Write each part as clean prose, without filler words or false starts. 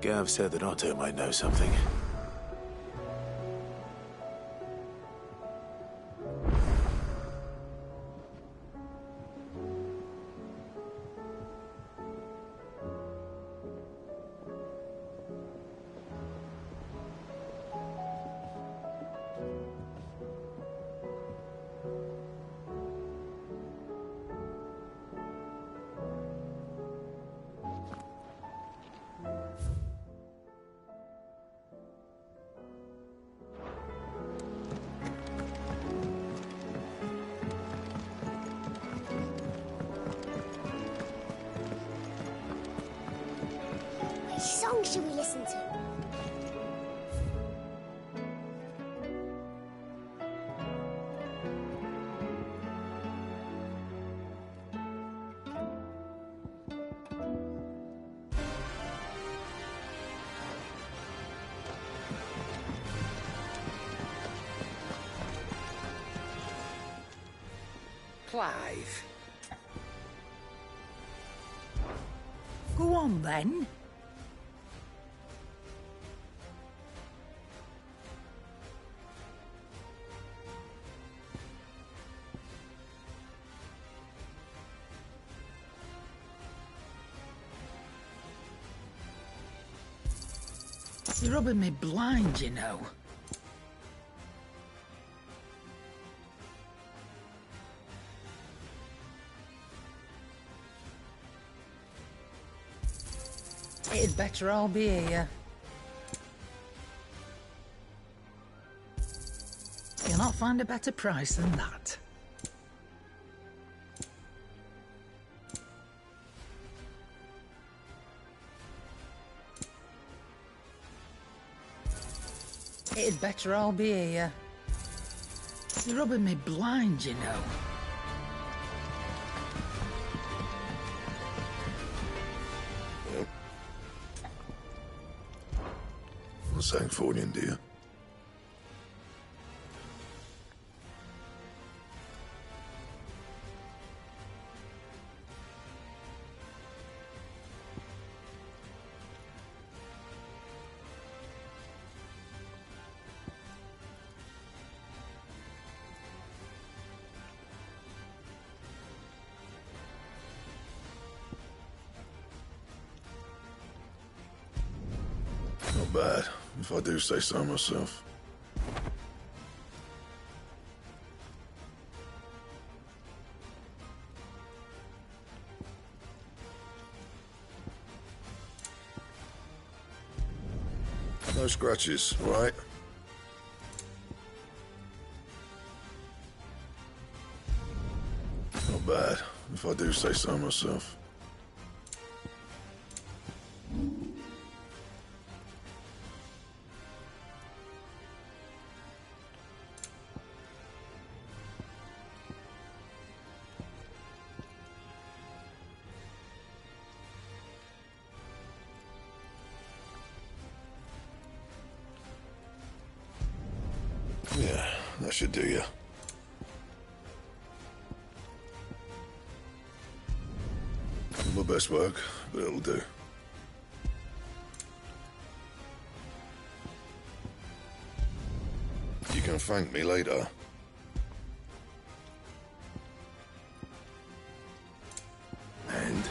Gav said that Otto might know something. Which song should we listen to? Clive. Go on then. You're rubbing me blind, you know. It'd better all be here. You'll not find a better price than that. It'd better all be here. You're rubbing me blind, you know. Sang for you, dear. Not bad, if I do say so myself. No scratches, right? Not bad, if I do say so myself. Yeah, that should do you. Not my best work, but it'll do. You can thank me later. And?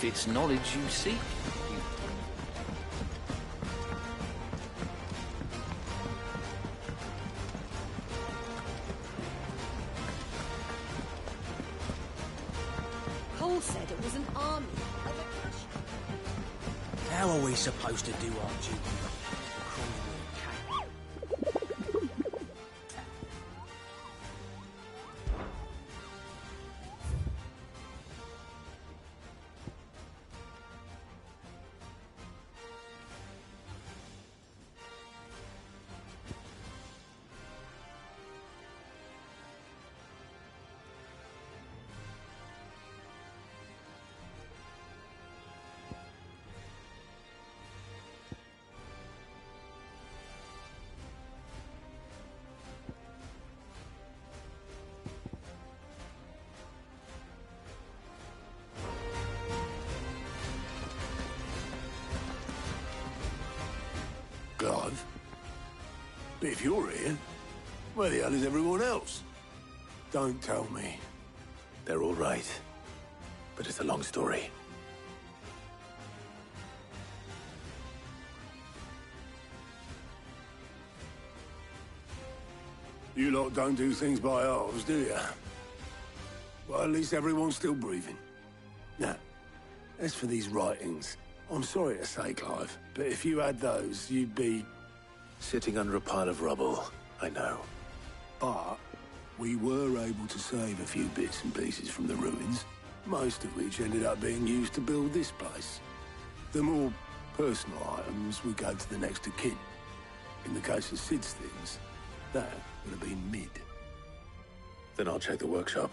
If it's knowledge you seek, Cole said it was an army of a How are we supposed to do our duty? Clive? But if you're here, where the hell is everyone else? Don't tell me. They're all right. But it's a long story. You lot don't do things by halves, do you? Well, at least everyone's still breathing. Now, as for these writings, I'm sorry to say, Clive, but if you had those, you'd be... sitting under a pile of rubble, I know. But we were able to save a few bits and pieces from the ruins, most of which ended up being used to build this place. The more personal items would go to the next of kin. In the case of Sid's things, that would have been mid. Then I'll check the workshop.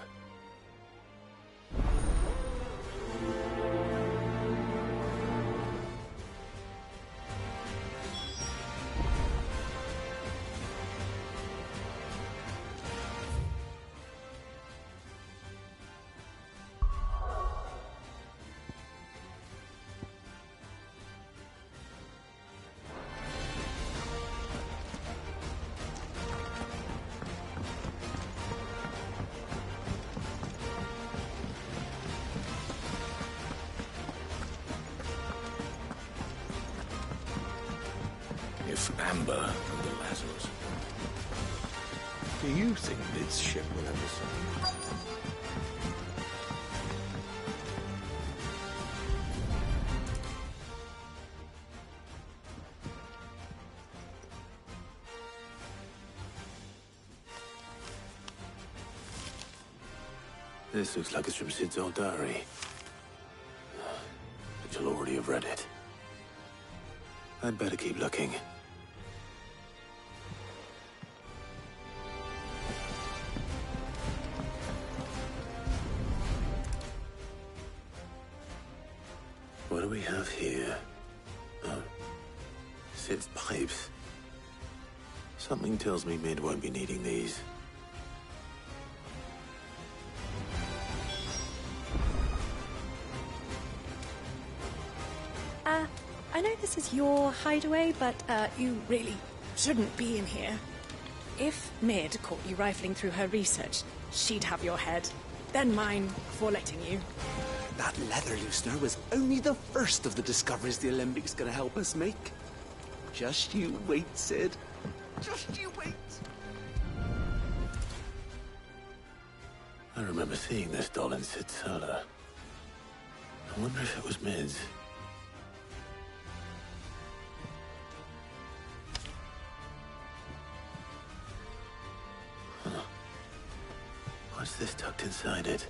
Amber under Lazarus. Do you think Mid's ship will ever sink? This looks like it's from Sid's old diary. But you'll already have read it. I'd better keep looking. What do we have here? Oh, Sid's pipes. Something tells me Mid won't be needing these. I know this is your hideaway, but you really shouldn't be in here. If Mid caught you rifling through her research, she'd have your head, then mine, for letting you. That leather loosener was only the first of the discoveries the Olympic's gonna help us make. Just you wait, Sid. Just you wait. I remember seeing this doll in Sid's cellar. I wonder if it was Mid's. Huh. What's this tucked inside it?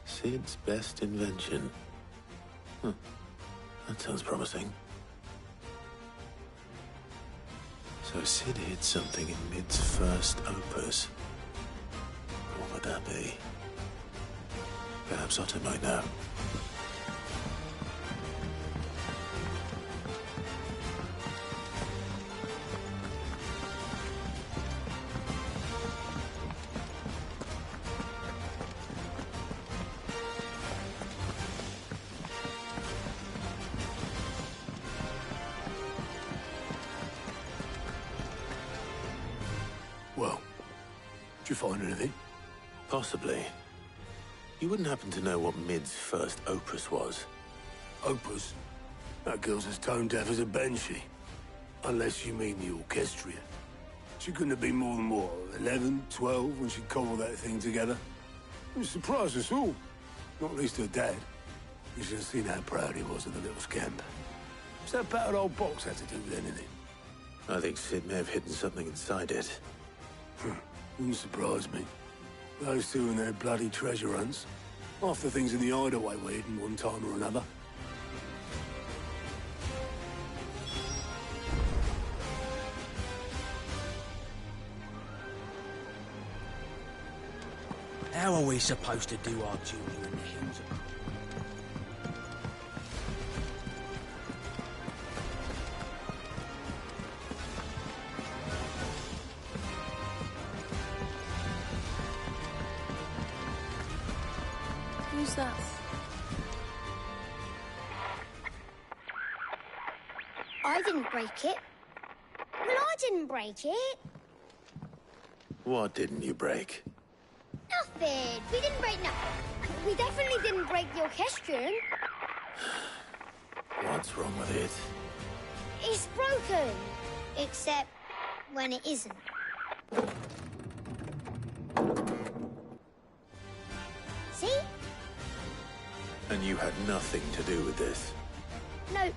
Sid's best invention. Huh. That sounds promising. So Sid hid something in Mid's first opus. What would that be? Perhaps Otto might know. Well, did you find anything? Possibly. You wouldn't happen to know what Mid's first opus was? Opus? That girl's as tone deaf as a banshee. Unless you mean the orchestrion. She couldn't have been more than, what, 11, 12 when she cobbled that thing together? It surprised us all. Not least her dad. You should have seen how proud he was of the little scamp. What's that battered old box have to do with anything? I think Sid may have hidden something inside it. Wouldn't surprise me. Those two and their bloody treasure hunts. Half the things in the hideaway were hidden one time or another. How are we supposed to do our duty in the hills? Who's that? I didn't break it. Well, I didn't break it. What didn't you break? Nothing. We didn't break nothing. We definitely didn't break the orchestrion. What's wrong with it? It's broken. Except when it isn't. See? And you had nothing to do with this? No,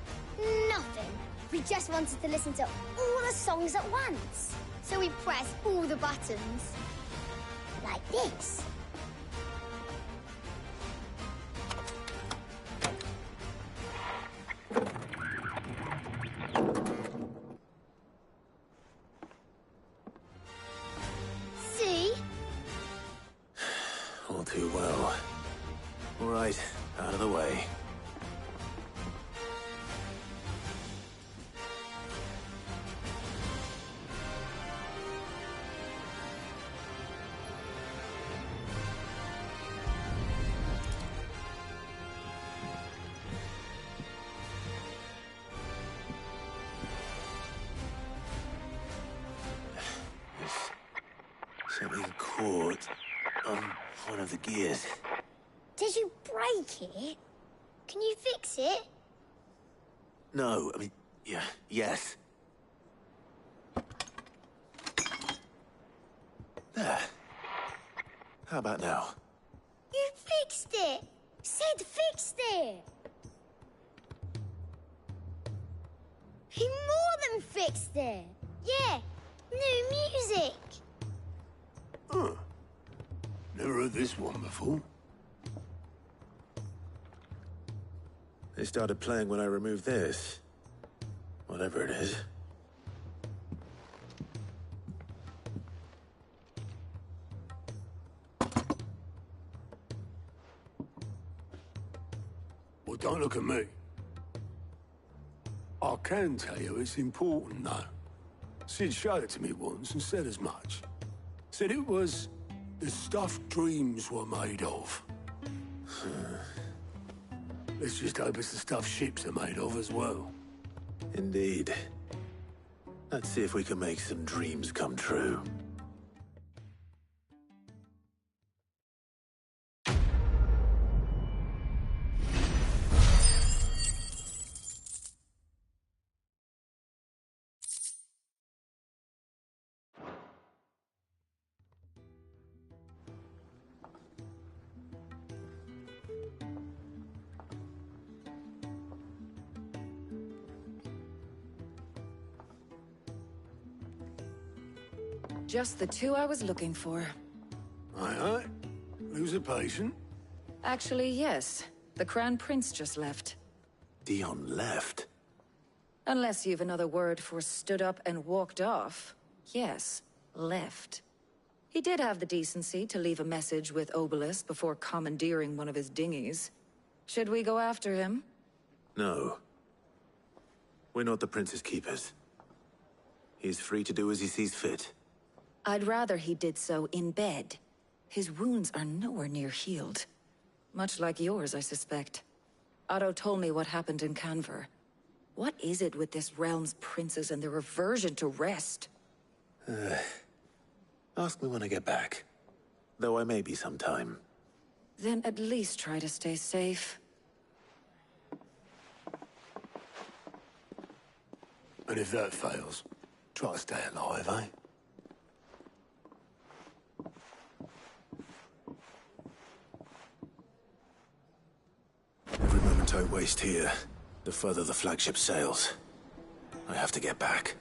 nothing. We just wanted to listen to all the songs at once. So we pressed all the buttons. Like this. See? All too well. All right, out of the way. Something caught on one of the gears. Did you break it? Can you fix it? No, I mean, yeah, yes. There. How about now? You fixed it! Sid fixed it! He more than fixed it! Yeah, new music! Huh. Never heard this one before. They started playing when I removed this. Whatever it is. Well, don't look at me. I can tell you it's important, though. Sid showed it to me once and said as much. Said it was the stuff dreams were made of. Let's just hope it's the stuff ships are made of as well. Indeed. Let's see if we can make some dreams come true. Just the two I was looking for. Aye. Lose a patient? Actually, yes. The Crown Prince just left. Dion left. Unless you've another word for stood up and walked off. Yes, left. He did have the decency to leave a message with Obelisk before commandeering one of his dinghies. Should we go after him? No. We're not the Prince's keepers. He's free to do as he sees fit. I'd rather he did so in bed. His wounds are nowhere near healed. Much like yours, I suspect. Otto told me what happened in Canver. What is it with this realm's princes and their aversion to rest? Ask me when I get back. Though I may be sometime. Then at least try to stay safe. And if that fails, try to stay alive, eh? Every moment I waste here, the further the flagship sails. I have to get back.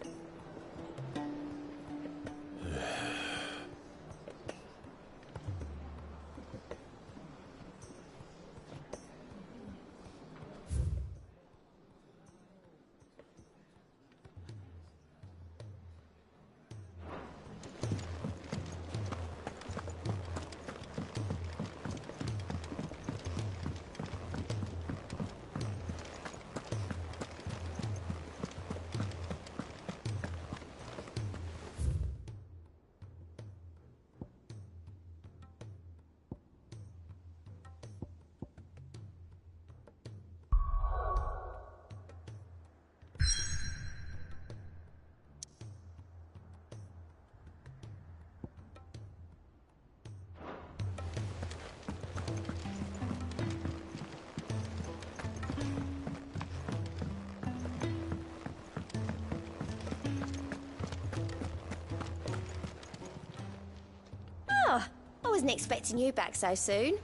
I wasn't expecting you back so soon.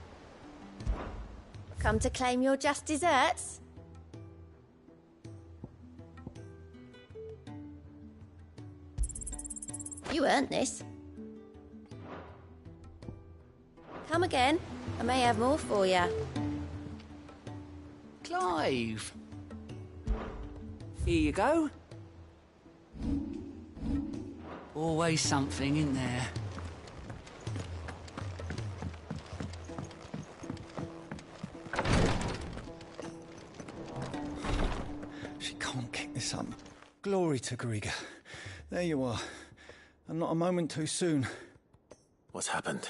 Come to claim your just desserts? You earned this. Come again. I may have more for you. Clive! Here you go. Always something in there. She can't kick this up. Glory to Griga. There you are. And not a moment too soon. What's happened?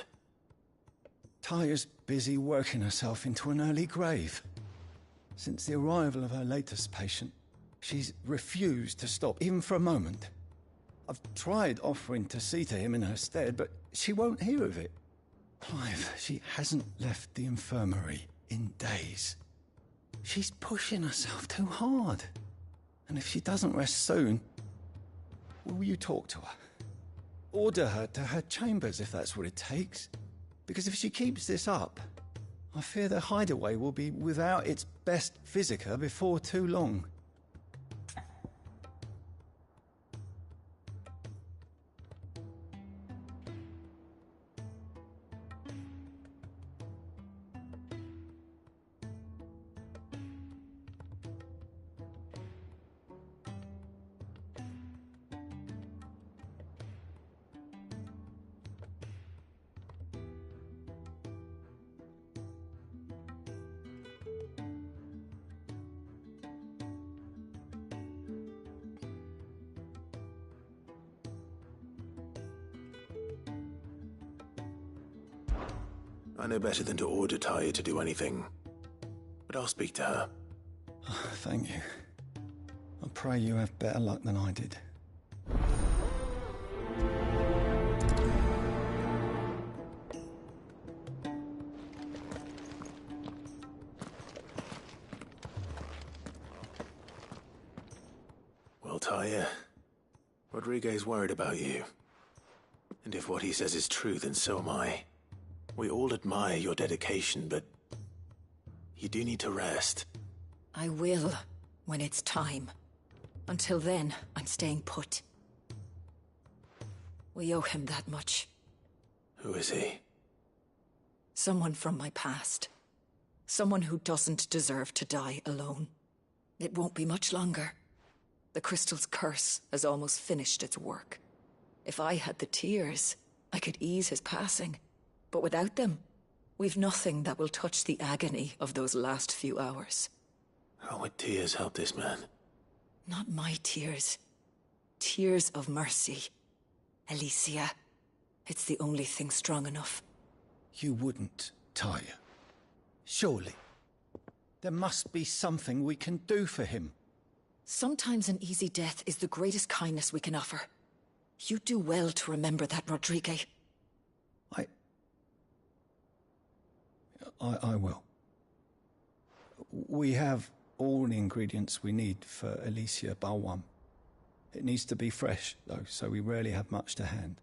Taya's busy working herself into an early grave. Since the arrival of her latest patient, she's refused to stop, even for a moment. I've tried offering to see to him in her stead, but she won't hear of it. Clive, she hasn't left the infirmary in days. She's pushing herself too hard. And if she doesn't rest soon, will you talk to her? Order her to her chambers if that's what it takes. Because if she keeps this up, I fear the hideaway will be without its best physica before too long. I know better than to order Taya to do anything. But I'll speak to her. Oh, thank you. I pray you have better luck than I did. Well, Taya, Rodriguez worried about you. And if what he says is true, then so am I. We all admire your dedication, but you do need to rest. I will, when it's time. Until then, I'm staying put. We owe him that much. Who is he? Someone from my past. Someone who doesn't deserve to die alone. It won't be much longer. The crystal's curse has almost finished its work. If I had the tears, I could ease his passing. But without them, we've nothing that will touch the agony of those last few hours. How would tears help this man? Not my tears. Tears of mercy. Alicia, it's the only thing strong enough. You wouldn't, Taya. Surely. There must be something we can do for him. Sometimes an easy death is the greatest kindness we can offer. You do well to remember that, Rodrigue. I will. We have all the ingredients we need for Alicia Balwam. It needs to be fresh, though, so we rarely have much to hand.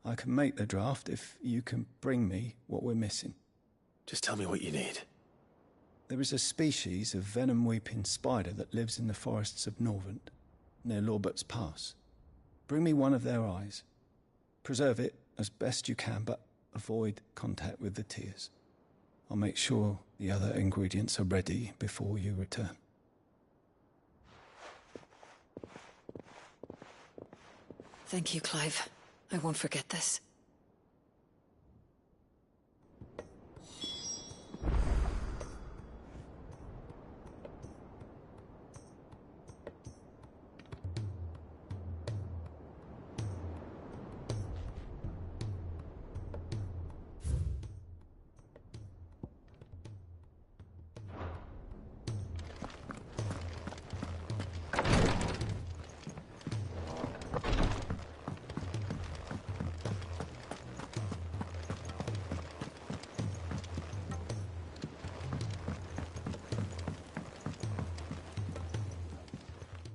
I can make the draft if you can bring me what we're missing. Just tell me what you need. There is a species of venom-weeping spider that lives in the forests of Norvent, near Lorbert's Pass. Bring me one of their eyes. Preserve it as best you can, but avoid contact with the tears. I'll make sure the other ingredients are ready before you return. Thank you, Clive. I won't forget this.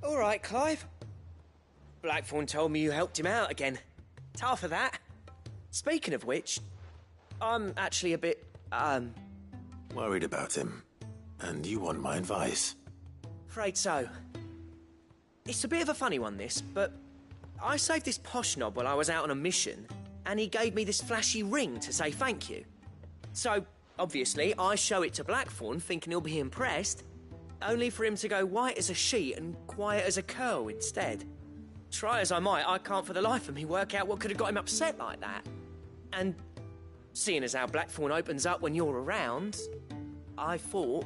All right, Clive. Blackthorn told me you helped him out again. Tough for that. Speaking of which, I'm actually a bit, Worried about him. And you want my advice? afraid so. It's a bit of a funny one, this, but I saved this posh knob while I was out on a mission, and he gave me this flashy ring to say thank you. So, obviously, I show it to Blackthorn, thinking he'll be impressed, only for him to go white as a sheet and quiet as a curl instead. Try as I might, I can't for the life of me work out what could have got him upset like that. And seeing as how Blackthorn opens up when you're around, I thought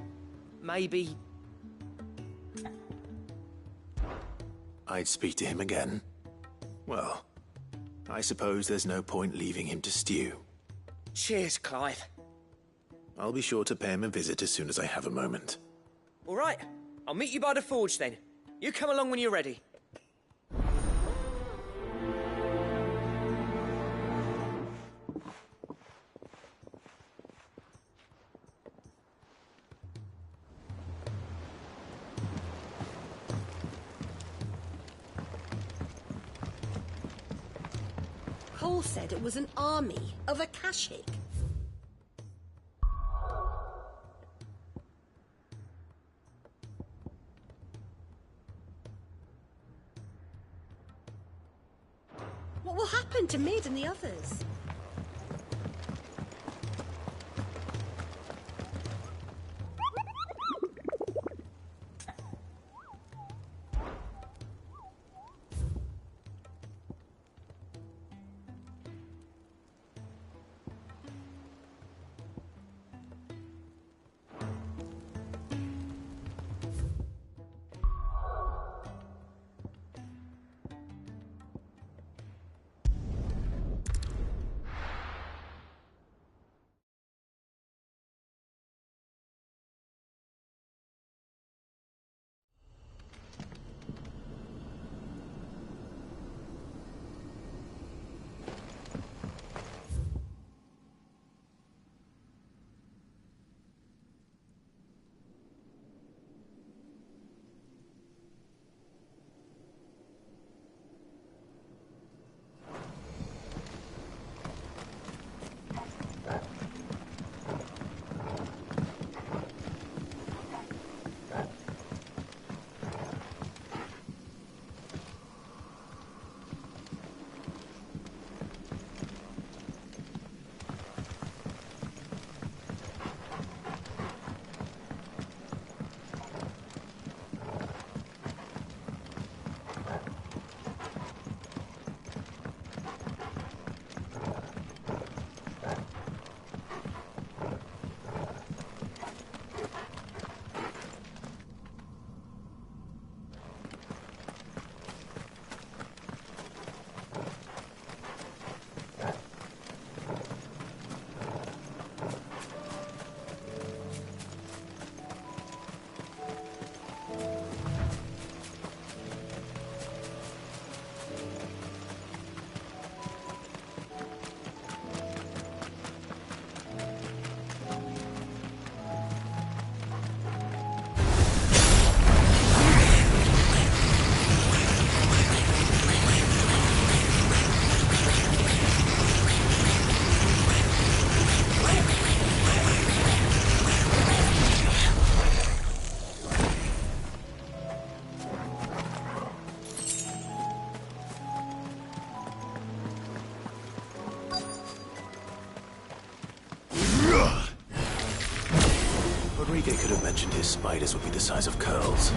maybe... I'd speak to him again. Well, I suppose there's no point leaving him to stew. Cheers, Clive. I'll be sure to pay him a visit as soon as I have a moment. All right, I'll meet you by the forge then. You come along when you're ready. Cole said it was an army of Akashic. What will happen to Mid and the others? Rodriguez could have mentioned his spiders would be the size of curls.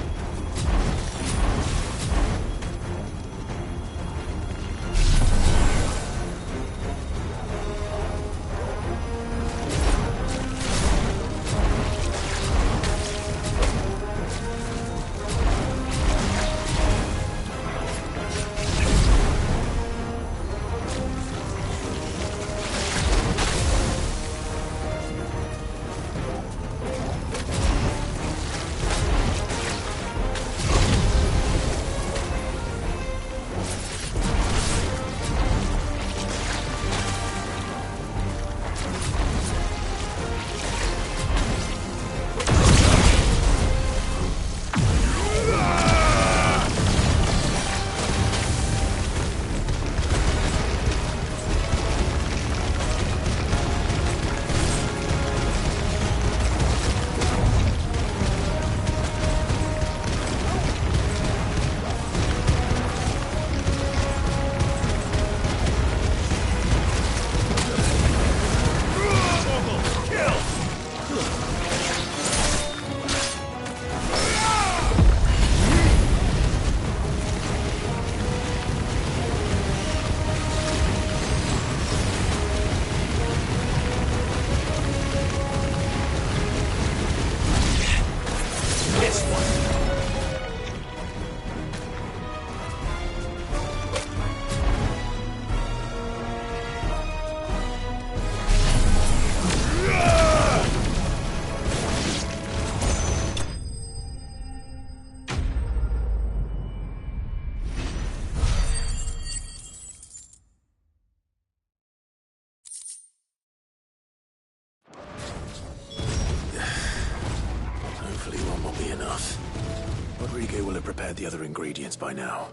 Rodriguez will have prepared the other ingredients by now.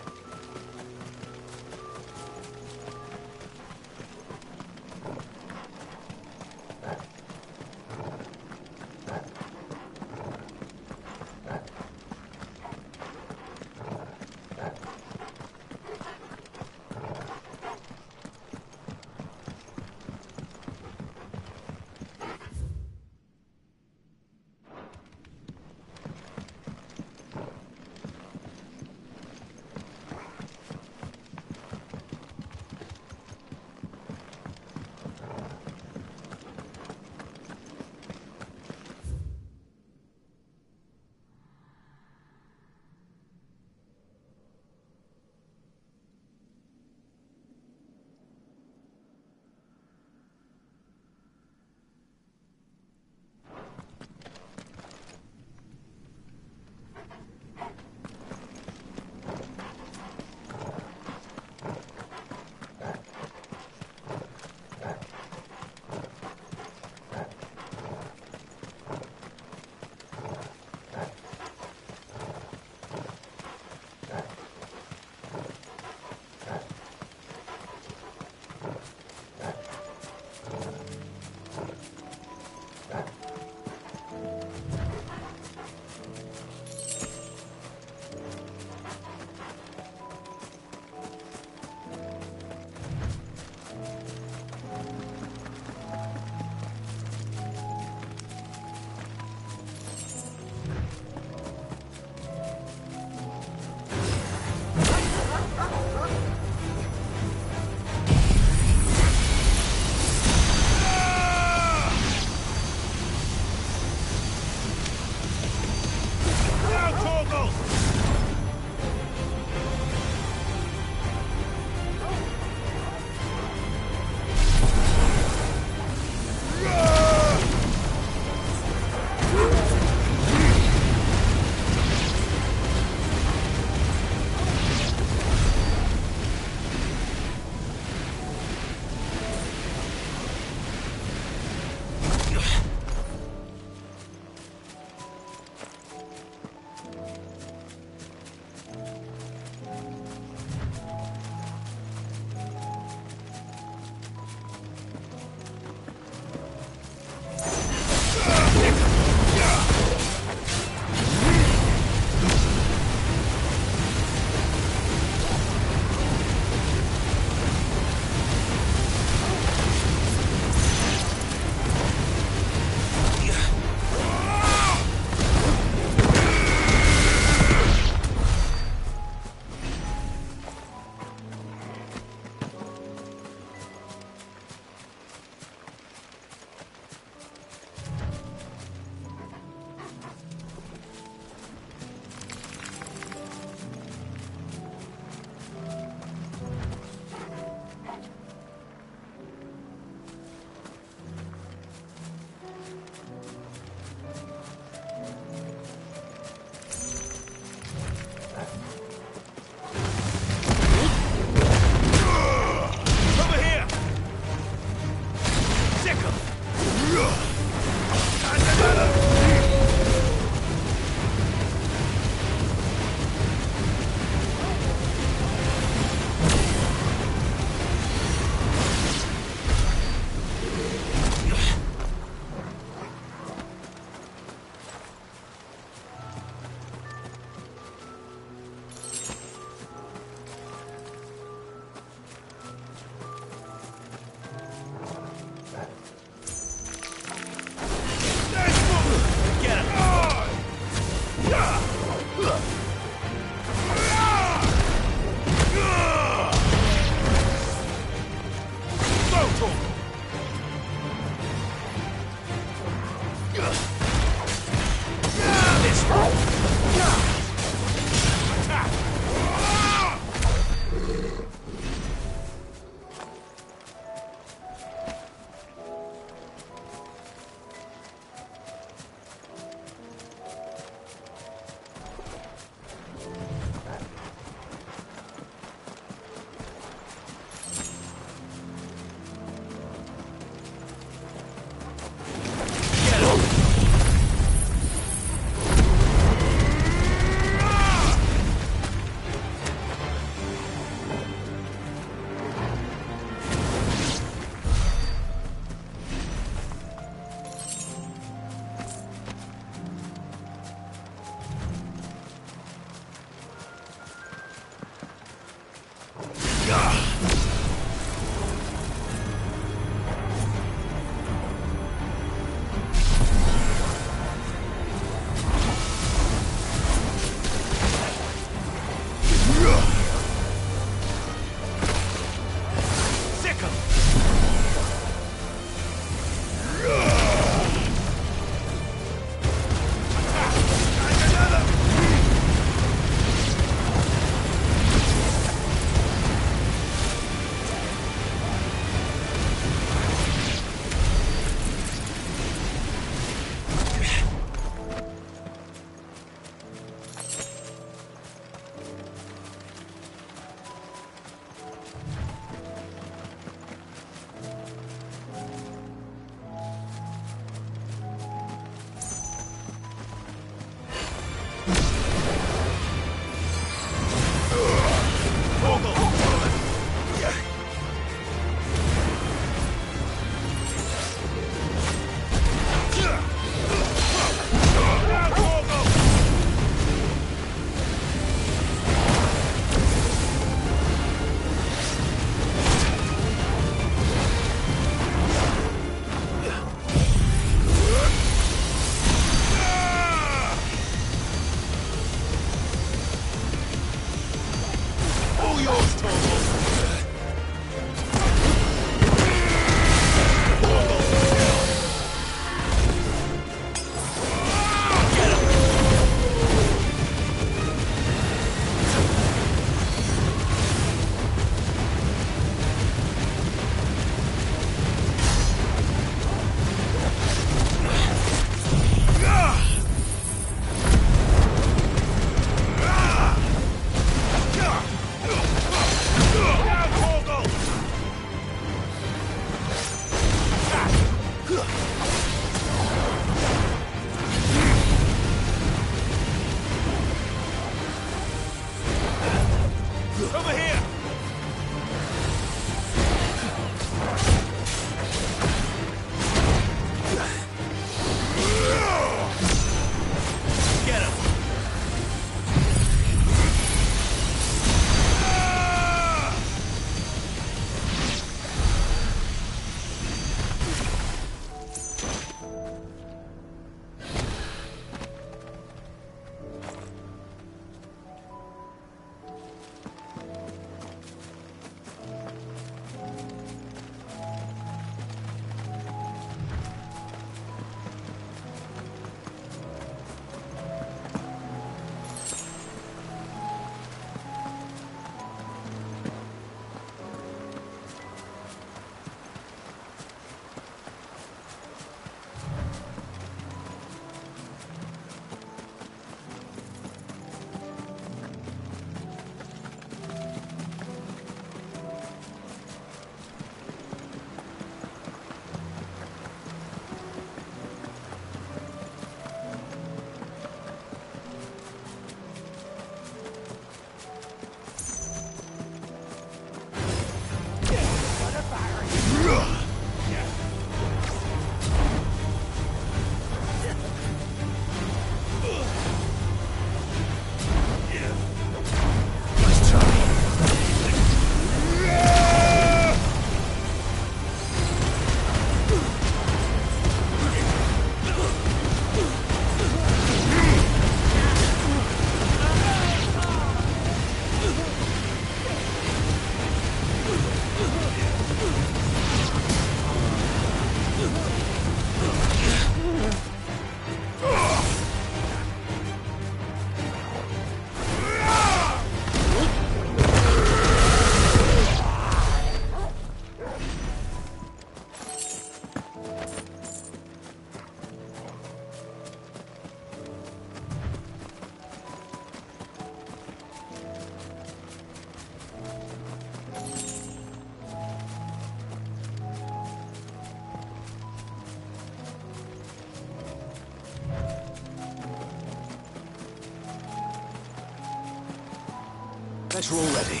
Better already.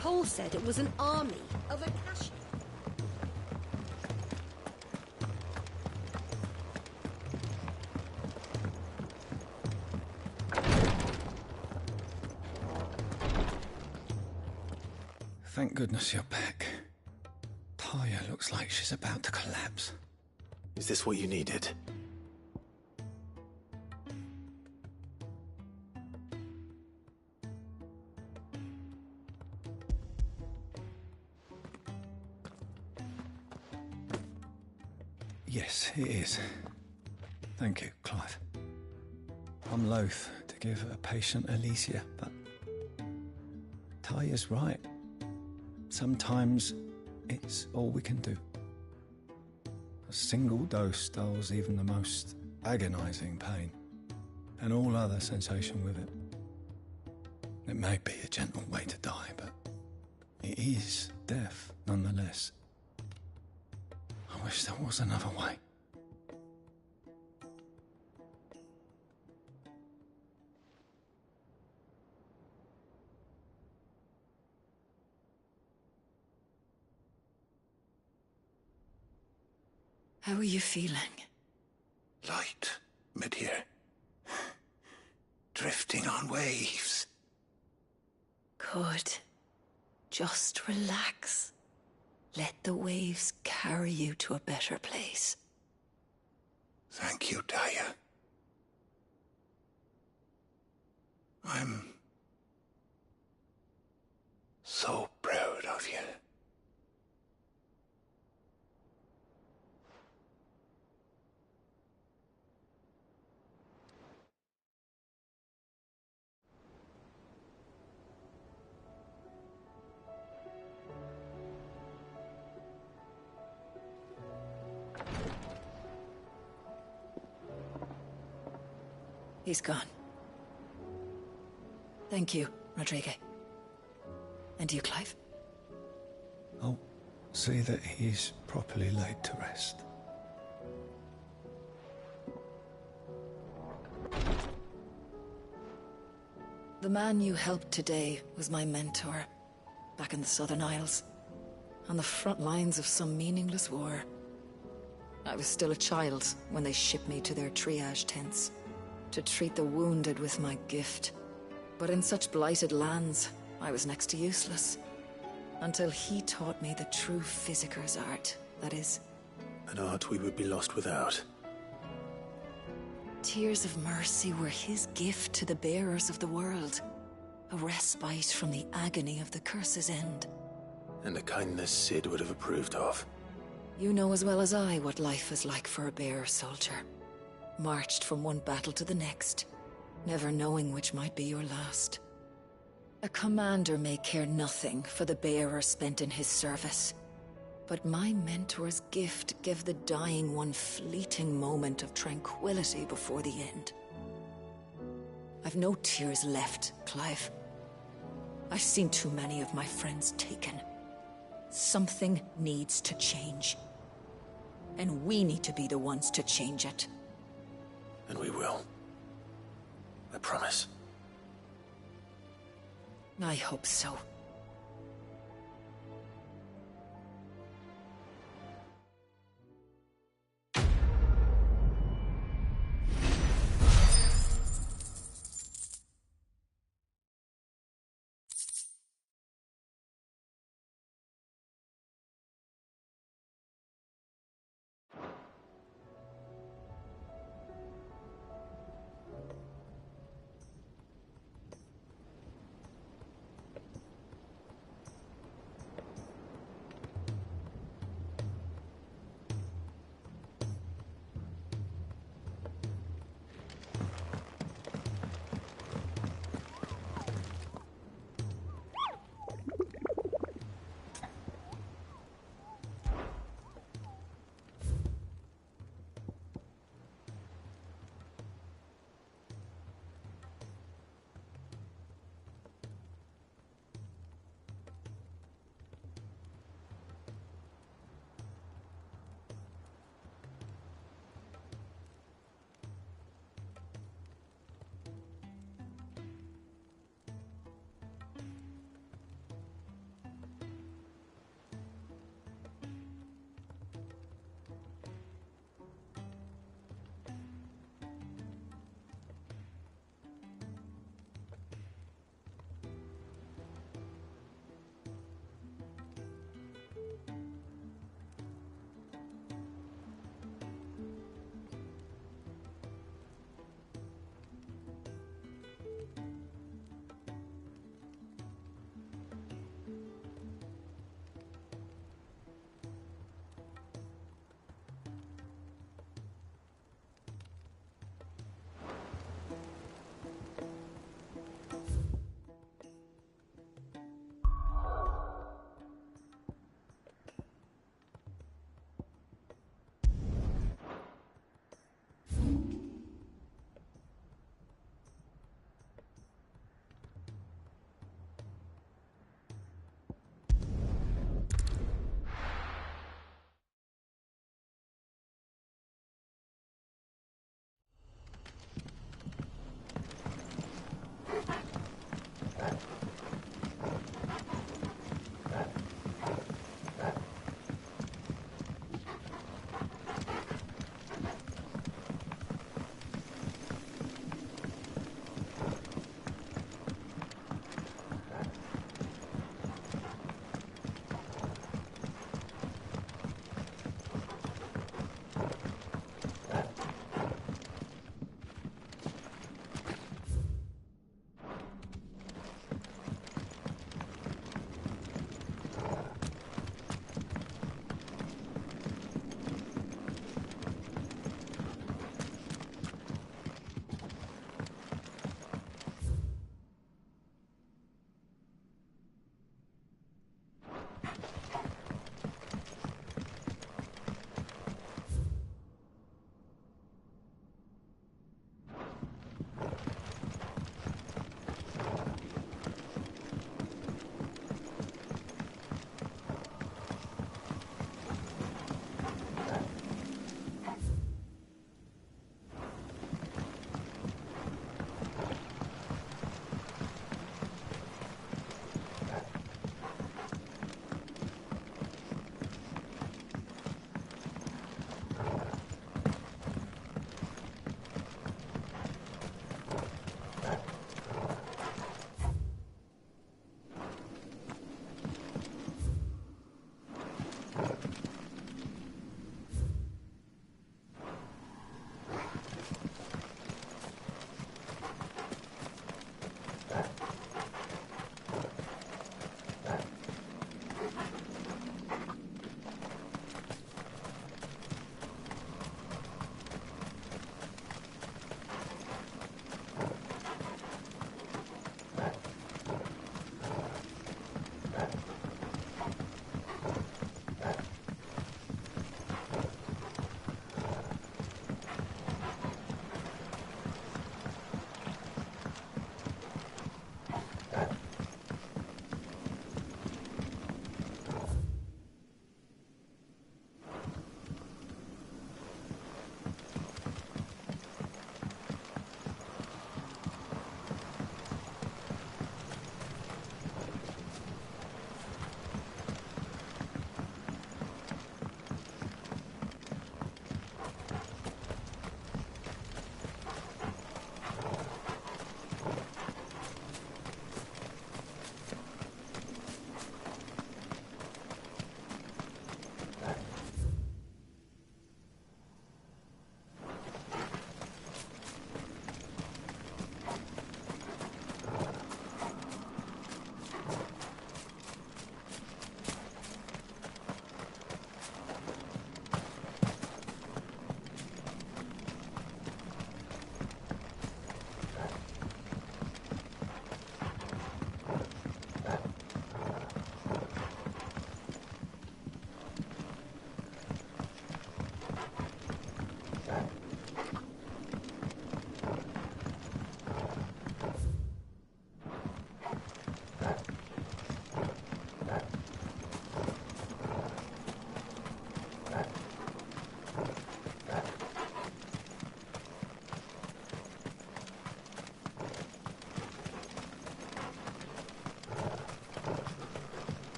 Cole said it was an army of Akashi. Thank goodness you're back. Taya looks like she's about to collapse. Is this what you needed? Yes, it is. Thank you, Clive. I'm loath to give a patient Alicia, but Taya's right. Sometimes it's all we can do. A single dose dulls even the most agonizing pain, and all other sensation with it. It may be a gentle way to die, but it is death nonetheless. I wish there was another way. How are you feeling? Light, mid-here. Drifting on waves. Good. Just relax. Let the waves carry you to a better place. Thank you, Taya. I'm so proud of you. He's gone. Thank you, Rodrigue. And you, Clive? I'll see that he's properly laid to rest. The man you helped today was my mentor, back in the Southern Isles, on the front lines of some meaningless war. I was still a child when they shipped me to their triage tents, to treat the wounded with my gift. But in such blighted lands, I was next to useless. Until he taught me the true physicker's art, that is. An art we would be lost without. Tears of mercy were his gift to the bearers of the world. A respite from the agony of the curse's end. And a kindness Sid would have approved of. You know as well as I what life is like for a bearer soldier. Marched from one battle to the next, never knowing which might be your last. A commander may care nothing for the bearer spent in his service. But my mentor's gift gave the dying one fleeting moment of tranquility before the end. I've no tears left, Clive. I've seen too many of my friends taken. Something needs to change. And we need to be the ones to change it. And we will. I promise. I hope so.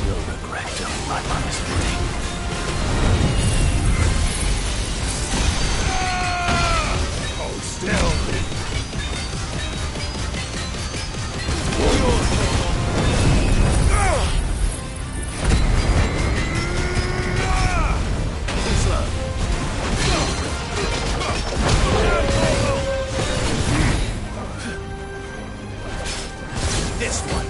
You'll regret doing right by this ring. Hold still. This one.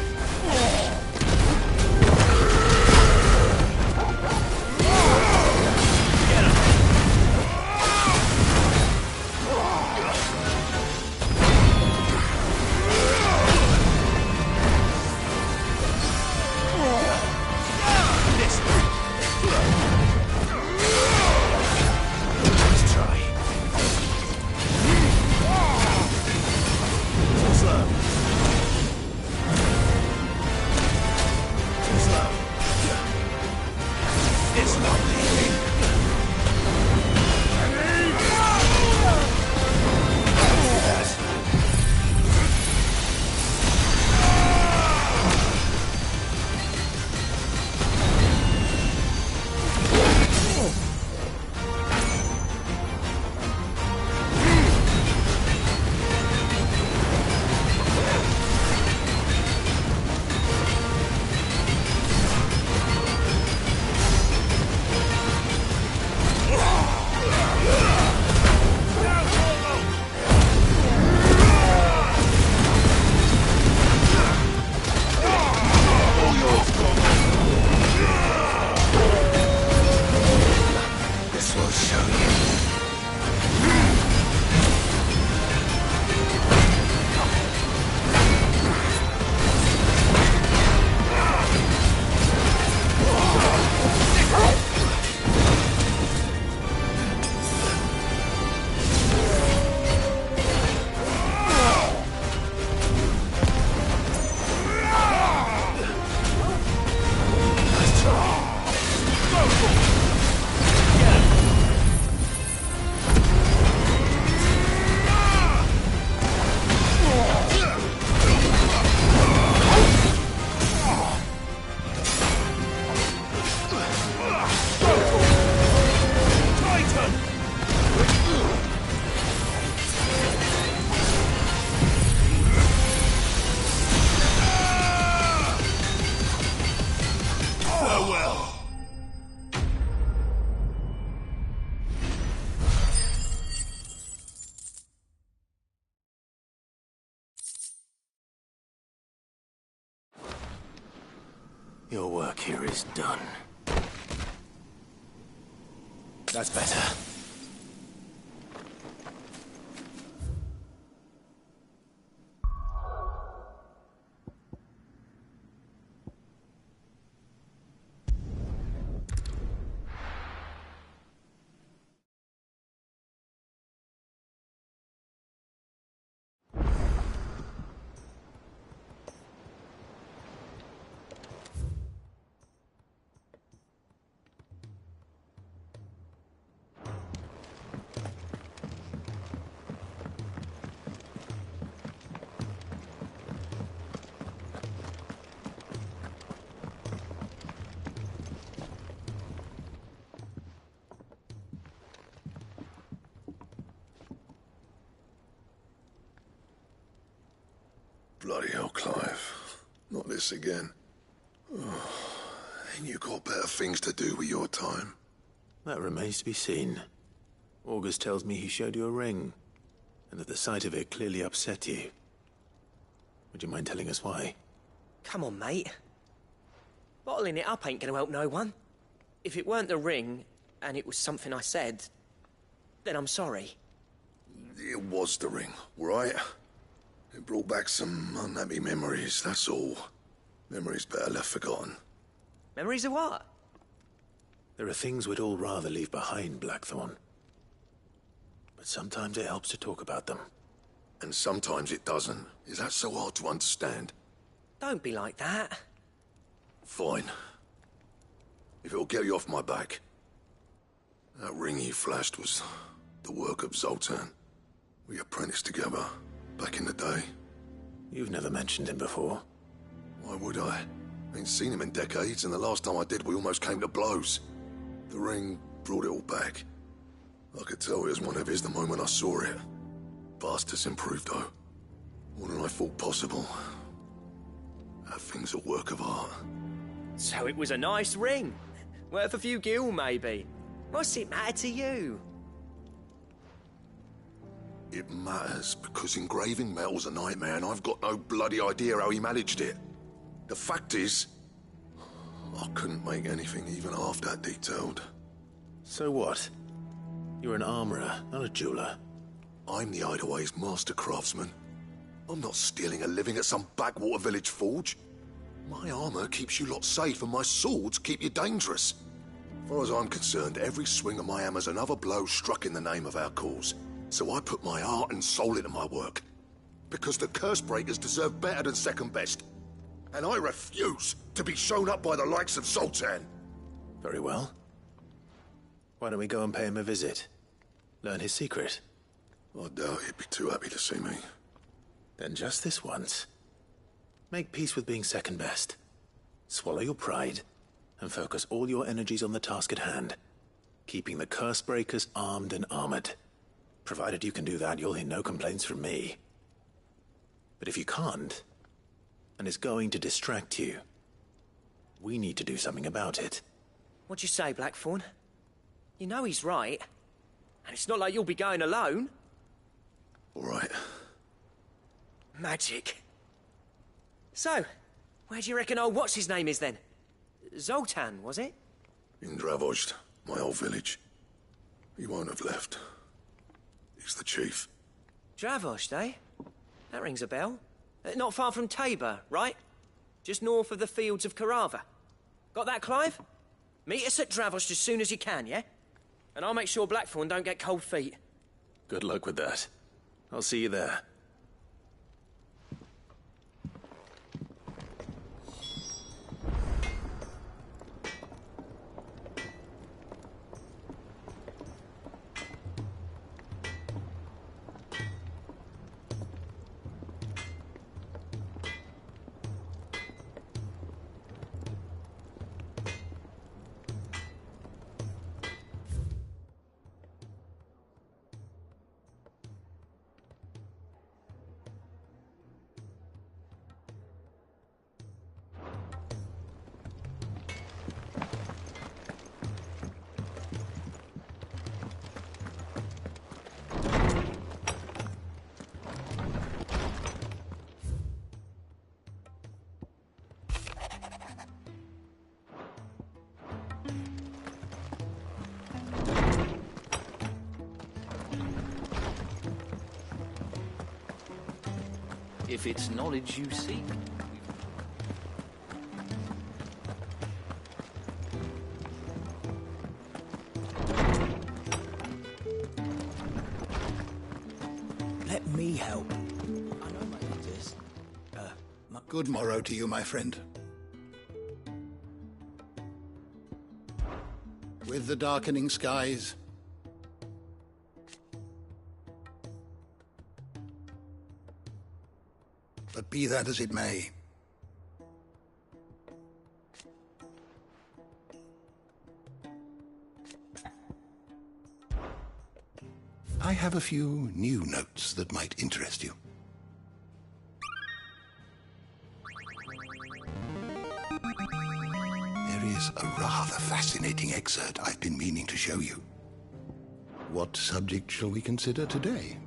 Your work here is done. That's better. Bloody hell, Clive. Not this again. Oh, ain't you got better things to do with your time? That remains to be seen. August tells me he showed you a ring, and that the sight of it clearly upset you. Would you mind telling us why? Come on, mate. Bottling it up ain't gonna help no one. If it weren't the ring, and it was something I said, then I'm sorry. It was the ring, right? It brought back some unhappy memories, that's all. Memories better left forgotten. Memories of what? There are things we'd all rather leave behind, Blackthorn. But sometimes it helps to talk about them. And sometimes it doesn't. Is that so hard to understand? Don't be like that. Fine. If it'll get you off my back. That ring you flashed was the work of Zoltan. We apprenticed together back in the day. You've never mentioned him before. Why would I? Ain't seen him in decades, and the last time I did, we almost came to blows. The ring brought it all back. I could tell it was one of his the moment I saw it. Bastard's improved, though. More than I thought possible. That thing's a work of art. So it was a nice ring. Worth a few gil, maybe. What's it matter to you? It matters because engraving metal's a nightmare, and I've got no bloody idea how he managed it. The fact is, I couldn't make anything even half that detailed. So what? You're an armorer, not a jeweler. I'm the Hideaway's master craftsman. I'm not stealing a living at some backwater village forge. My armor keeps you lot safe, and my swords keep you dangerous. As far as I'm concerned, every swing of my hammer's another blow struck in the name of our cause. So I put my heart and soul into my work. Because the curse breakers deserve better than second best. And I refuse to be shown up by the likes of Zoltan. Very well. Why don't we go and pay him a visit? Learn his secret. I doubt he'd be too happy to see me. Then just this once. Make peace with being second best. Swallow your pride, and focus all your energies on the task at hand. Keeping the curse breakers armed and armored. Provided you can do that, you'll hear no complaints from me. But if you can't, and it's going to distract you, we need to do something about it. What'd you say, Blackthorn? You know he's right. And it's not like you'll be going alone. All right. Magic. So, where do you reckon old what's-his-name is then? Zoltan, was it? In Dravozd, my old village. He won't have left. He's the chief. Dravozd, eh? That rings a bell. Not far from Tabor, right? Just north of the fields of Carava. Got that, Clive? Meet us at Dravozd as soon as you can, yeah? And I'll make sure Blackthorn don't get cold feet. Good luck with that. I'll see you there. If it's knowledge you seek. Let me help. I know my exist. Good morrow to you, my friend. With the darkening skies, but be that as it may, I have a few new notes that might interest you. There is a rather fascinating excerpt I've been meaning to show you. What subject shall we consider today?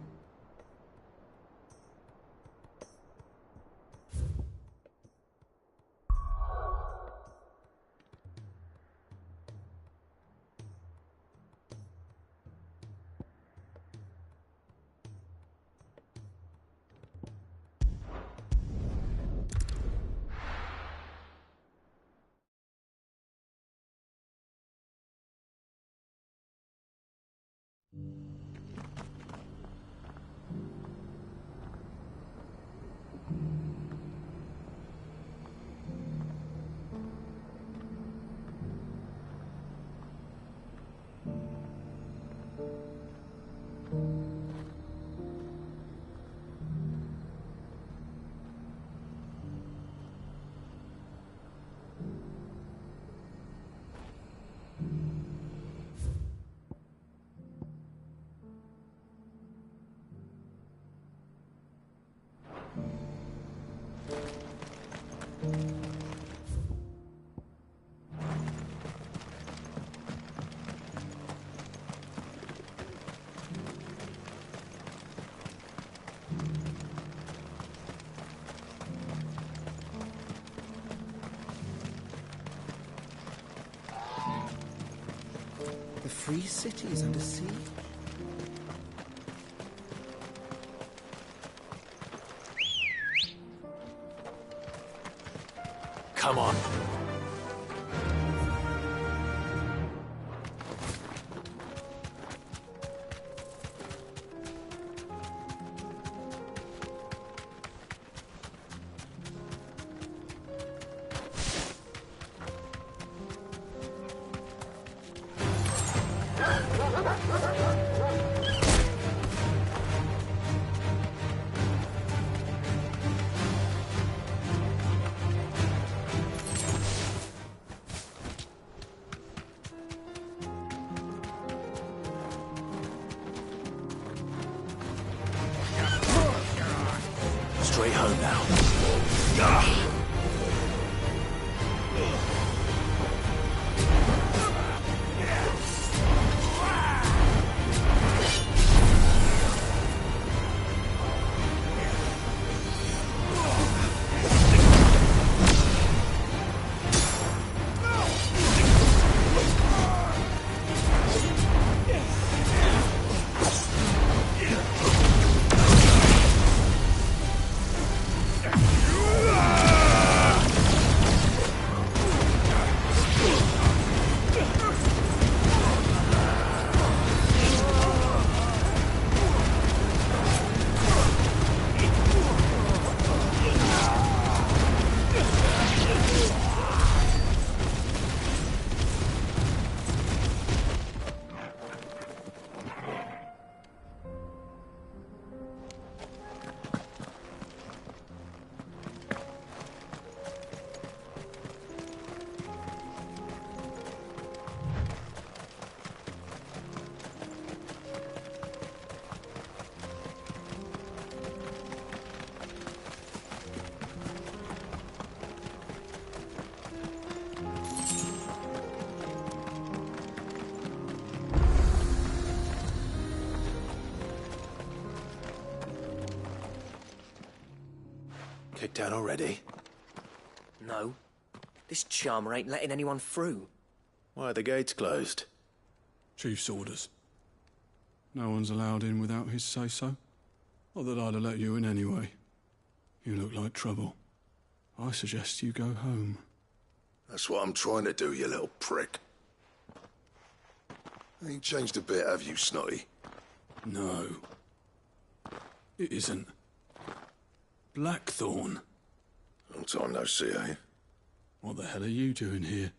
3 cities under sea. Come on. Straight home now. Kicked out already? No. This charmer ain't letting anyone through. Why are the gates closed? Chief's orders. No one's allowed in without his say-so. Not that I'd have let you in anyway. You look like trouble. I suggest you go home. That's what I'm trying to do, you little prick. Ain't changed a bit, have you, Snotty? No. It isn't. Blackthorn. Long time no see, eh? What the hell are you doing here?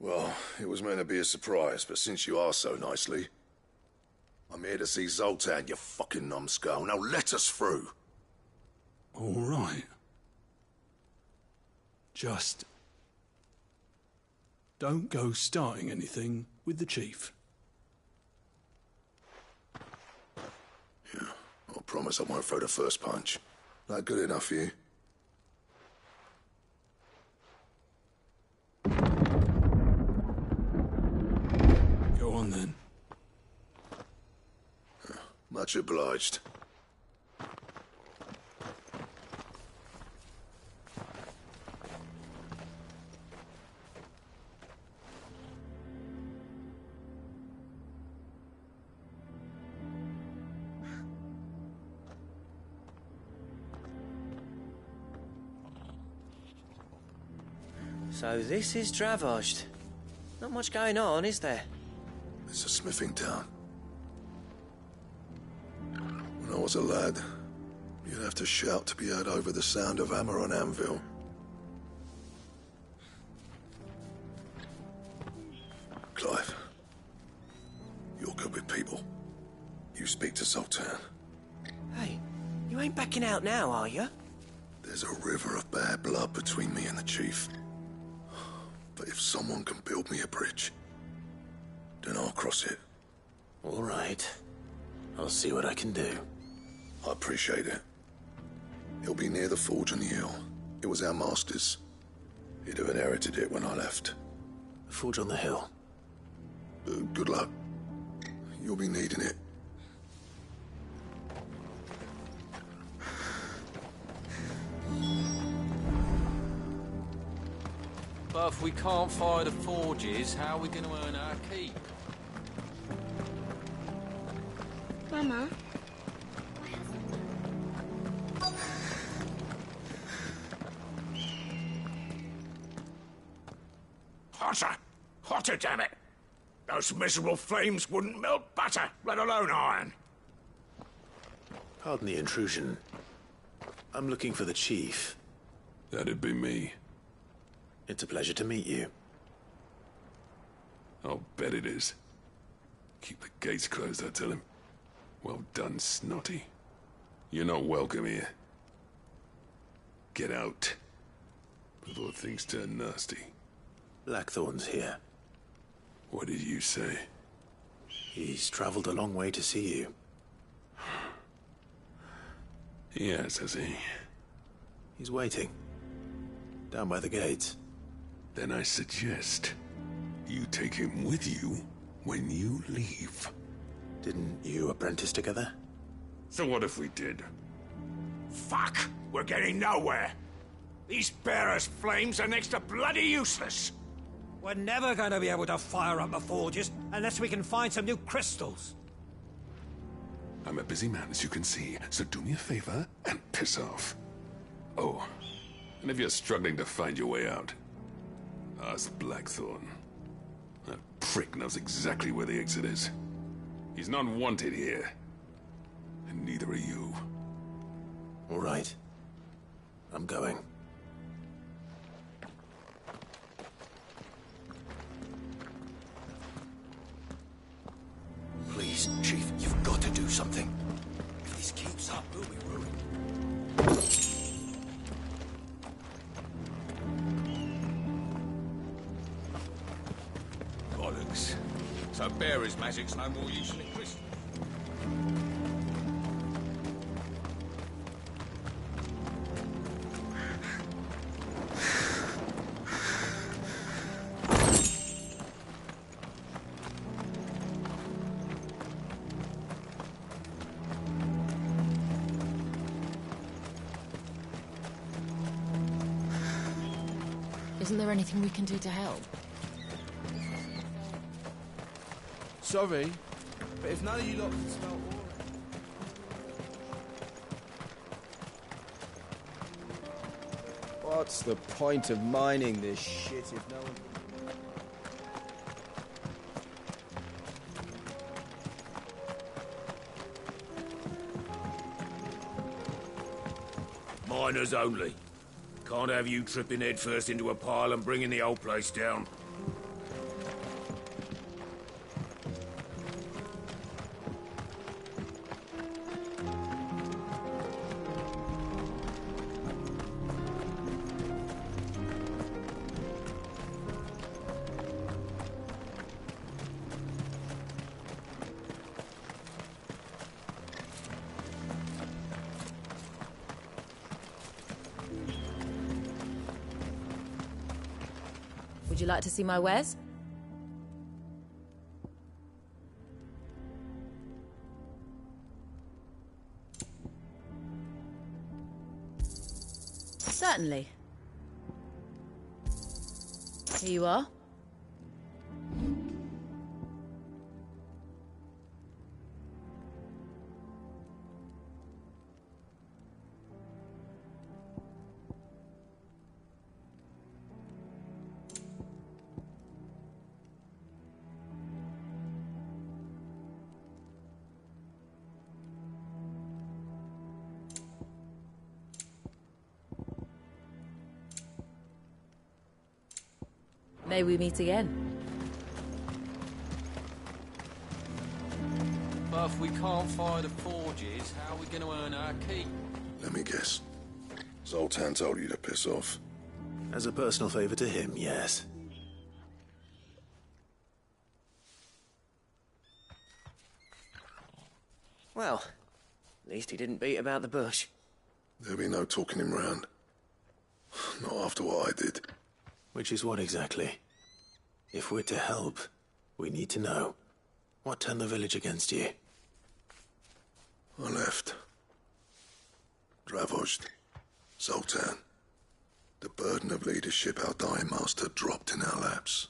Well, it was meant to be a surprise, but since you asked so nicely, I'm here to see Zoltan, you fucking numbskull. Now let us through. All right. Just don't go starting anything with the chief. Yeah, I promise I won't throw the first punch. That good enough for you? Go on then. Much obliged. So this is Dravosht. Not much going on, is there? It's a smithing town. When I was a lad, you'd have to shout to be heard over the sound of hammer on anvil. Clive, you're good with people. You speak to Zoltan. Hey, you ain't backing out now, are you? There's a river of bad blood between me and the chief. But if someone can build me a bridge, then I'll cross it. All right. I'll see what I can do. I appreciate it. He'll be near the forge on the hill. It was our master's. He'd have inherited it when I left. The forge on the hill? Good luck. You'll be needing it. But if we can't fire the forges, how are we going to earn our keep? Mama? Hotter! Hotter, damn it! Those miserable flames wouldn't melt butter, let alone iron. Pardon the intrusion. I'm looking for the chief. That'd be me. It's a pleasure to meet you. I'll bet it is. Keep the gates closed, I tell him. Well done, Snotty. You're not welcome here. Get out. Before things turn nasty. Blackthorn's here. What did you say? He's traveled a long way to see you. Yes, has he? He's waiting. Down by the gates. Then I suggest you take him with you when you leave. Didn't you apprentice together? So what if we did? Fuck! We're getting nowhere. These bearers' flames are next to bloody useless. We're never going to be able to fire up the forges unless we can find some new crystals. I'm a busy man, as you can see, so do me a favor and piss off. Oh, and if you're struggling to find your way out, ask Blackthorn. That prick knows exactly where the exit is. He's not wanted here. And neither are you. All right. I'm going. Please, Chief, you've got to do something. If this keeps up, we'll be ruined. Bollocks. So bearers' magic's no more use than crystal. Isn't there anything we can do to help? Sorry, but if none of you lot can smell ore... What's the point of mining this shit if no one... Miners only. Can't have you tripping headfirst into a pile and bringing the whole place down. Would you like to see my wares? Certainly. Here you are. May we meet again. But if we can't fire the forges, how are we going to earn our keep? Let me guess. Zoltan told you to piss off. As a personal favor to him, yes. Well, at least he didn't beat about the bush. There'll be no talking him round. Not after what I did. Which is what exactly? If we're to help, we need to know. What turned the village against you? I left. Dravozd. Zoltan. The burden of leadership our dying master dropped in our laps.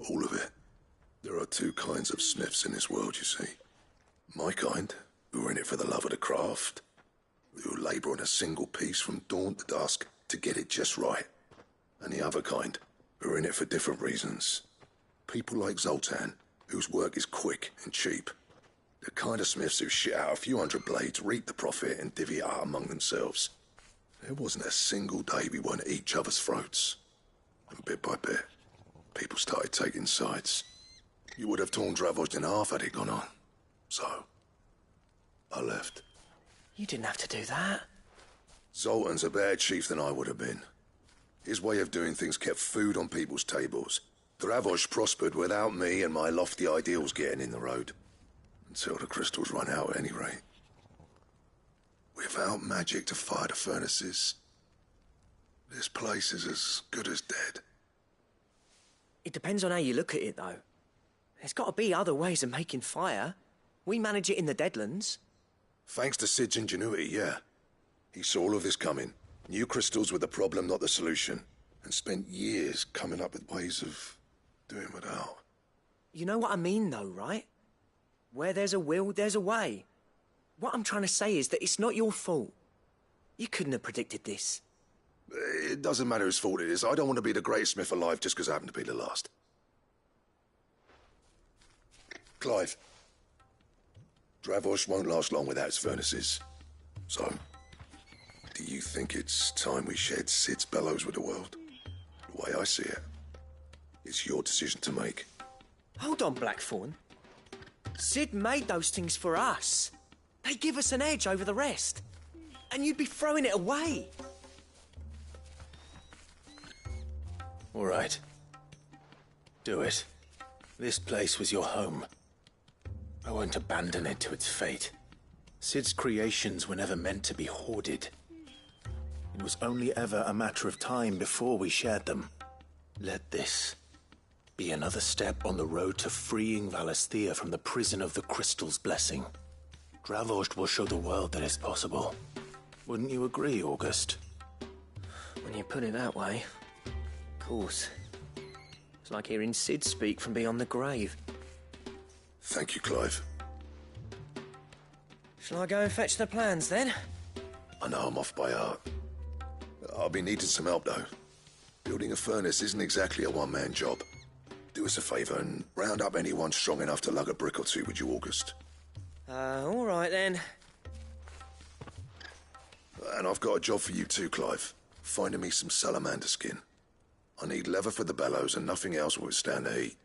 All of it. There are two kinds of smiths in this world, you see. My kind, who are in it for the love of the craft, who labour on a single piece from dawn to dusk to get it just right. And the other kind, who are in it for different reasons. People like Zoltan, whose work is quick and cheap. The kind of smiths who shit out a few hundred blades, reap the profit, and divvy it out among themselves. There wasn't a single day we weren't at each other's throats. And bit by bit, people started taking sides. You would have torn Dravost in half had it gone on. So, I left. You didn't have to do that. Zoltan's a better chief than I would have been. His way of doing things kept food on people's tables. Dravost prospered without me and my lofty ideals getting in the road. Until the crystals run out at any rate. Without magic to fire the furnaces, this place is as good as dead. It depends on how you look at it, though. There's got to be other ways of making fire. We manage it in the Deadlands. Thanks to Sid's ingenuity, yeah. He saw all of this coming. Knew crystals were the problem, not the solution. And spent years coming up with ways of doing without. You know what I mean, though, right? Where there's a will, there's a way. What I'm trying to say is that it's not your fault. You couldn't have predicted this. It doesn't matter whose fault it is. I don't want to be the greatest smith alive just because I happen to be the last. Clive. Dravost won't last long without its furnaces. So, do you think it's time we shared Sid's bellows with the world? The way I see it, it's your decision to make. Hold on, Blackthorn. Sid made those things for us. They give us an edge over the rest. And you'd be throwing it away. All right. Do it. This place was your home. I won't abandon it to its fate. Sid's creations were never meant to be hoarded. It was only ever a matter of time before we shared them. Let this be another step on the road to freeing Valisthea from the prison of the Crystal's blessing. Dravost will show the world that it's possible. Wouldn't you agree, August? When you put it that way, of course. It's like hearing Sid speak from beyond the grave. Thank you, Clive. Shall I go and fetch the plans, then? I know I'm off by heart. I'll be needing some help, though. Building a furnace isn't exactly a one-man job. Do us a favour and round up anyone strong enough to lug a brick or two, would you, August? All right, then. And I've got a job for you too, Clive. Finding me some salamander skin. I need leather for the bellows and nothing else will withstand the heat.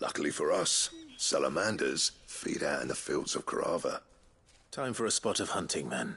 Luckily for us, salamanders feed out in the fields of Carava. Time for a spot of hunting, men.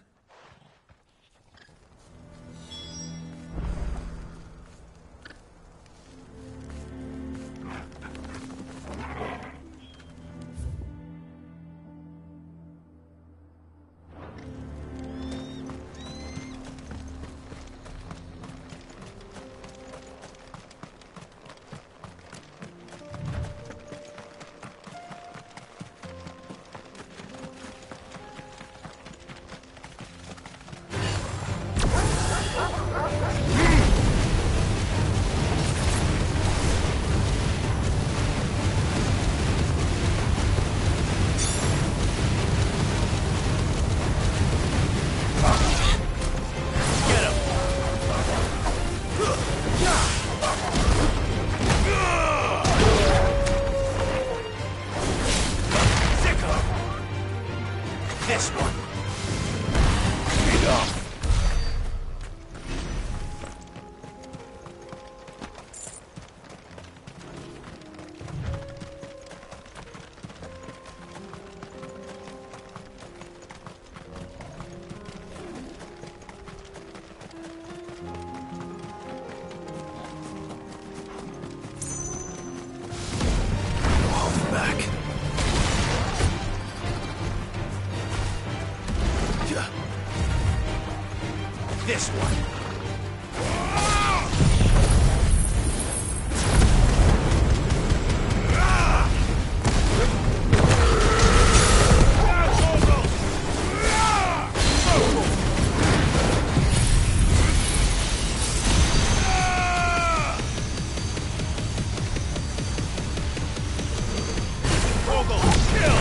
This one. Get up. This one. Kill!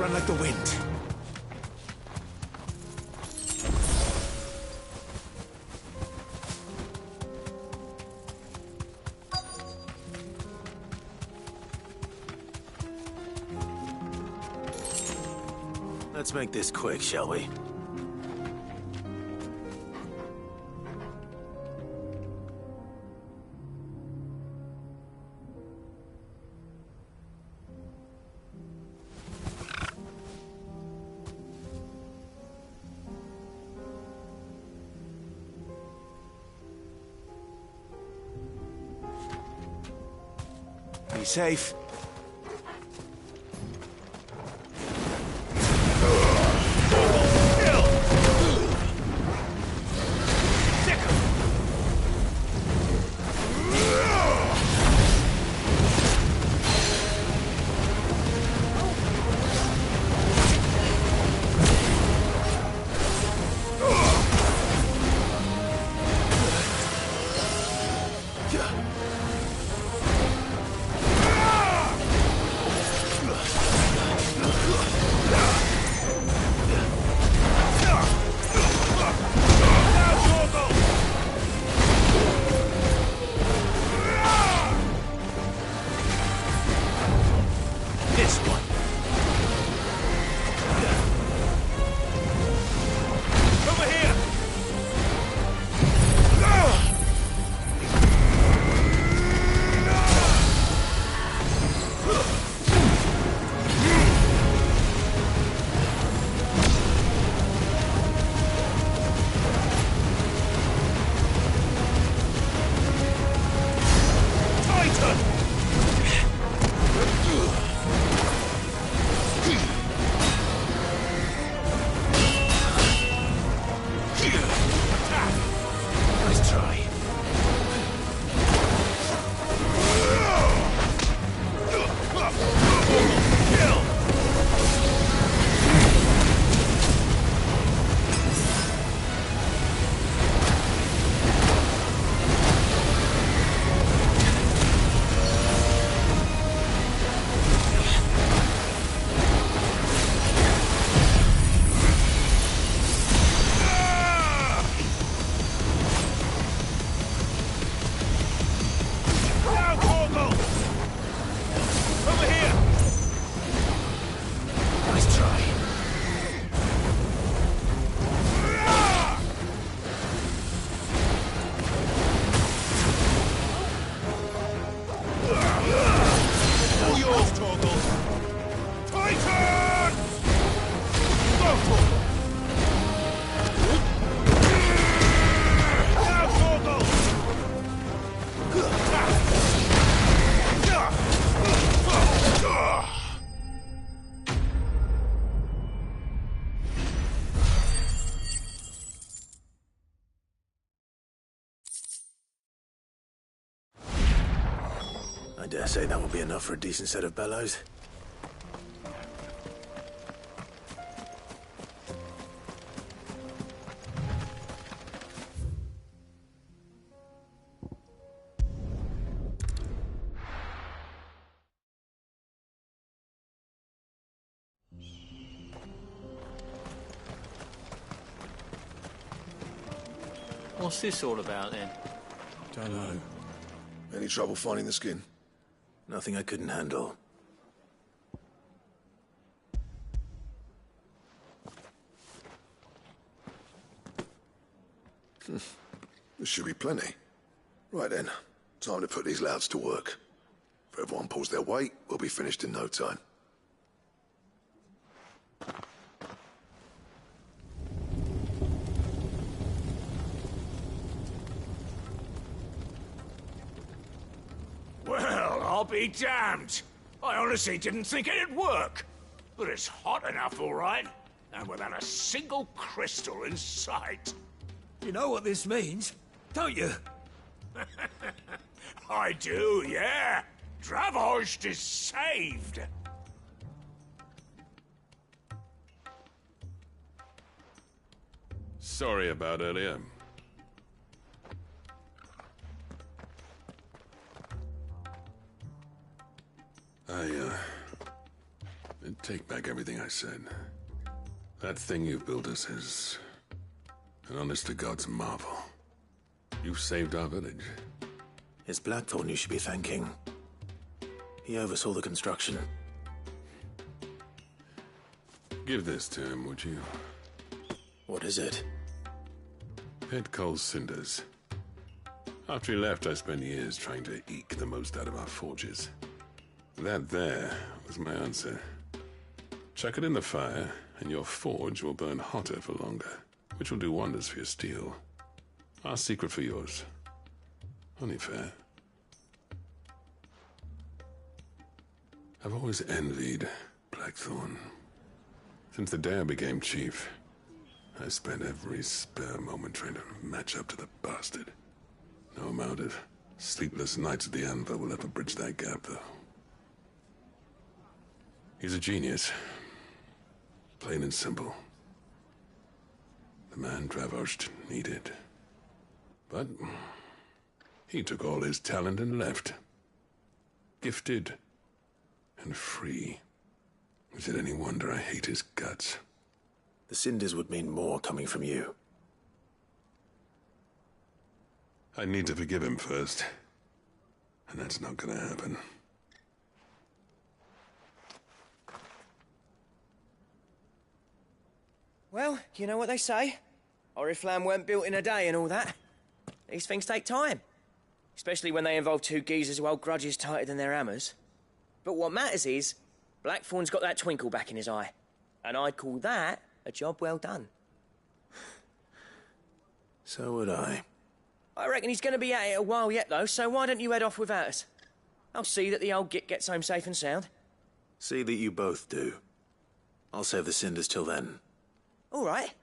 run like the wind. Let's make this quick, shall we? Be safe. I dare say that will be enough for a decent set of bellows. What's this all about, then? Don't know. Any trouble finding the skin? Nothing I couldn't handle. There should be plenty. Right then, time to put these louds to work. If everyone pulls their weight, we'll be finished in no time. Well, I'll be damned. I honestly didn't think it'd work. But it's hot enough, all right. And without a single crystal in sight. You know what this means, don't you? I do, yeah. Dravost is saved. Sorry about earlier. It take back everything I said. That thing you've built us is an honest-to-God's marvel. You've saved our village. It's Blackthorn you should be thanking. He oversaw the construction. Give this to him, would you? What is it? Pit Cole's cinders. After he left, I spent years trying to eke the most out of our forges. That there was my answer. Chuck it in the fire, and your forge will burn hotter for longer, which will do wonders for your steel. Our secret for yours. Only fair. I've always envied Blackthorn. Since the day I became chief, I spent every spare moment trying to match up to the bastard. No amount of sleepless nights at the anvil will ever bridge that gap, though. He's a genius. Plain and simple. The man Dravost needed. But he took all his talent and left. Gifted and free. Is it any wonder I hate his guts? The cinders would mean more coming from you. I need to forgive him first. And that's not gonna happen. Well, you know what they say. Oriflamme weren't built in a day and all that. These things take time. Especially when they involve two geezers who hold grudges tighter than their hammers. But what matters is, Blackthorn's got that twinkle back in his eye. And I'd call that a job well done. So would I. I reckon he's going to be at it a while yet, though, so why don't you head off without us? I'll see that the old git gets home safe and sound. See that you both do. I'll save the cinders till then. All right.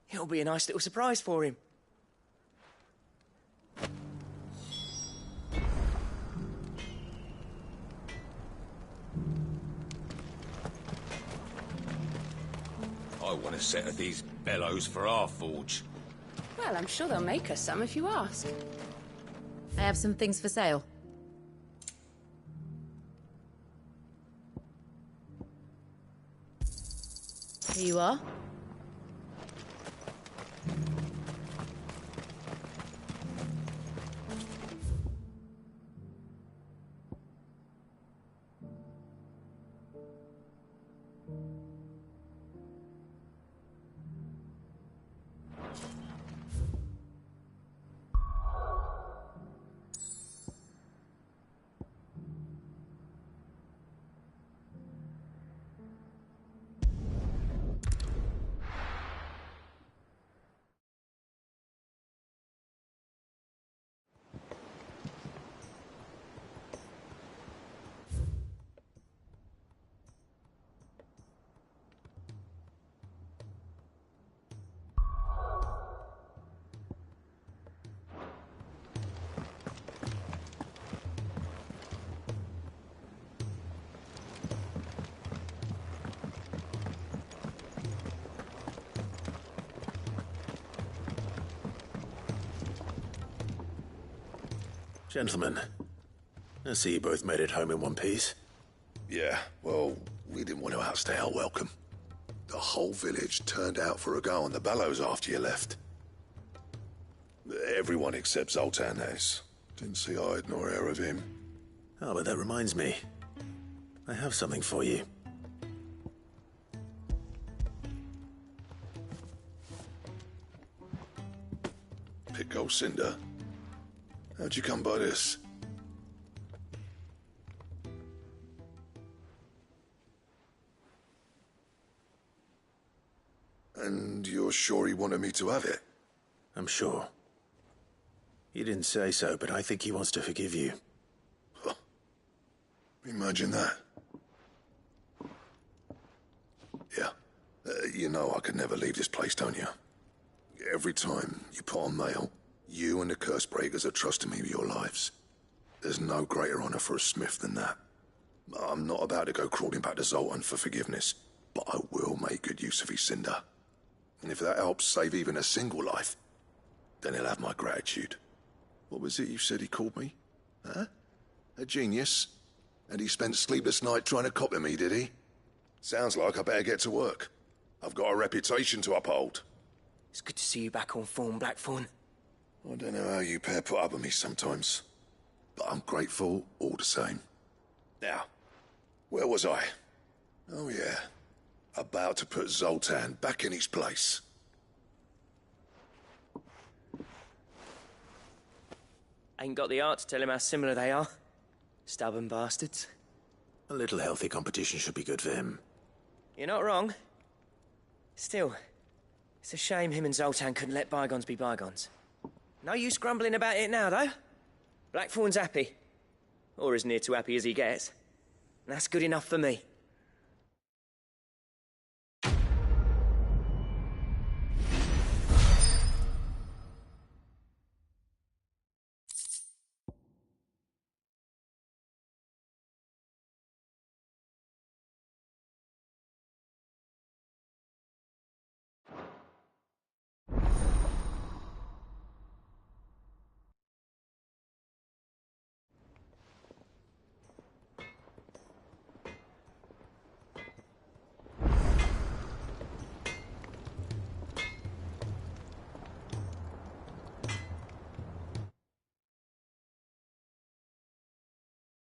It'll be a nice little surprise for him. I want a set of these bellows for our forge. Well, I'm sure they'll make us some if you ask. I have some things for sale. Here you are. Gentlemen, I see you both made it home in one piece. Yeah, well, we didn't want to outstay our welcome. The whole village turned out for a go on the bellows after you left. Everyone except Zoltan has. Didn't see hide nor hair of him. Oh, but that reminds me. I have something for you. Pico Cinder. How'd you come by this? And you're sure he wanted me to have it? I'm sure. You didn't say so, but I think he wants to forgive you. Huh. Imagine that. Yeah. You know I could never leave this place, don't you? Every time you put on mail, you and the Cursebreakers are trusting me with your lives. There's no greater honor for a smith than that. I'm not about to go crawling back to Zoltan for forgiveness, but I will make good use of his cinder. And if that helps save even a single life, then he'll have my gratitude. What was it you said he called me? Huh? A genius? And he spent sleepless night trying to copy me, did he? Sounds like I better get to work. I've got a reputation to uphold. It's good to see you back on form, Blackthorn. I don't know how you pair put up with me sometimes, but I'm grateful all the same. Now, where was I? Oh yeah, about to put Zoltan back in his place. Ain't got the art to tell him how similar they are. Stubborn bastards. A little healthy competition should be good for him. You're not wrong. Still, it's a shame him and Zoltan couldn't let bygones be bygones. No use grumbling about it now, though. Blackthorn's happy. Or as near to happy as he gets. And that's good enough for me.